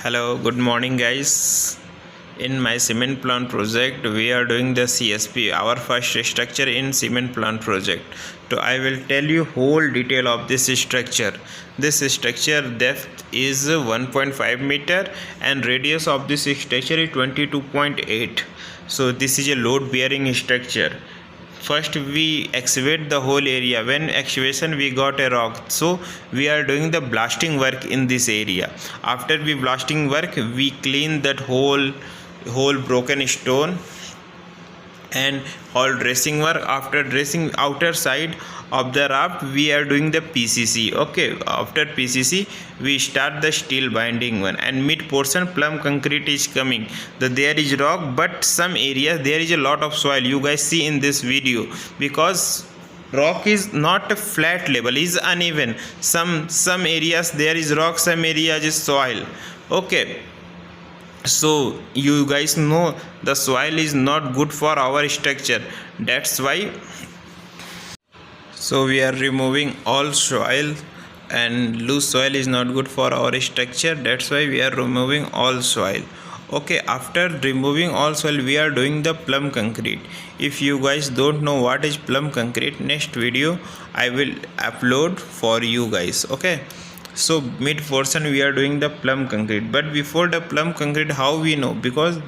Hello, good morning guys. In my cement plant project, we are doing the CSP, our first structure in cement plant project. So I will tell you whole detail of this structure. This structure depth is 1.5 meter and radius of this structure is 22.8. So this is a load bearing structure. First we excavate the whole area. When excavation we got a rock, so we are doing the blasting work in this area. After we blasting work, we clean that whole broken stone and all dressing work. After dressing outer side of the raft, we are doing the PCC. Okay, after PCC we start the steel binding one, and mid portion plumb concrete is coming. There is rock, but some areas there is a lot of soil, you guys see in this video, because rock is not a flat level, is uneven. Some areas there is rock, some areas is soil. Okay, so you guys know the soil is not good for our structure, that's why so we are removing all soil, and loose soil is not good for our structure, that's why we are removing all soil. Okay, after removing all soil, we are doing the plumb concrete. If you guys don't know what is plumb concrete, next video I will upload for you guys. Okay, so mid portion we are doing the plumb concrete, but before the plumb concrete, how we know? Because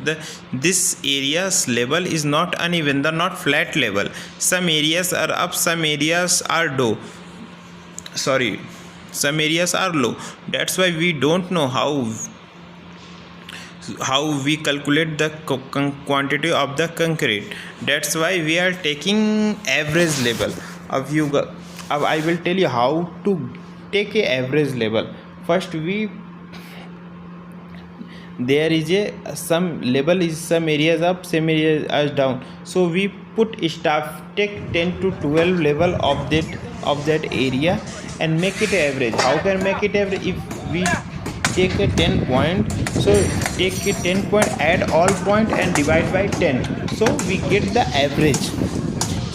this area's level is not uneven, the not flat level. Some areas are up, some areas are low, some areas are low. That's why we don't know how we calculate the quantity of the concrete. That's why we are taking average level of you. I will tell you how to take a average level. First there is some level is some areas up, some areas are down, so we put staff take 10 to 12 level of that area and make it average. How can make it average? If we take a 10 point, so take a 10 point, add all point and divide by 10, so we get the average.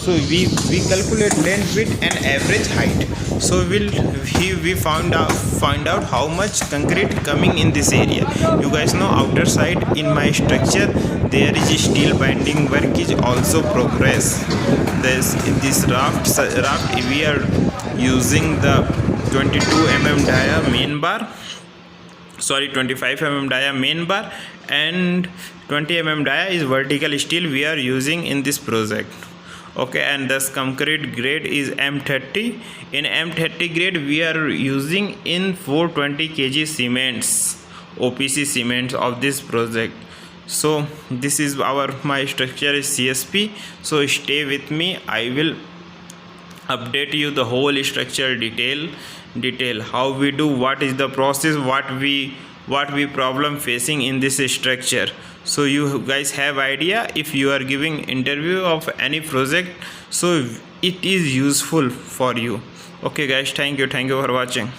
So we calculate length, width and average height. So we find out how much concrete coming in this area. You guys know outer side in my structure there is steel binding work is also progress. This raft we are using the 22 mm dia main bar, 25 mm dia main bar, and 20 mm dia is vertical steel we are using in this project. Okay, and this concrete grade is M30. In M30 grade we are using in 420 kg cements, OPC cements of this project. So this is my structure is CSP. So stay with me, I will update you the whole structure detail, how we do, what is the process, what we problem facing in this structure. So you guys have idea, if you are giving interview of any project, so it is useful for you. Okay guys, thank you for watching.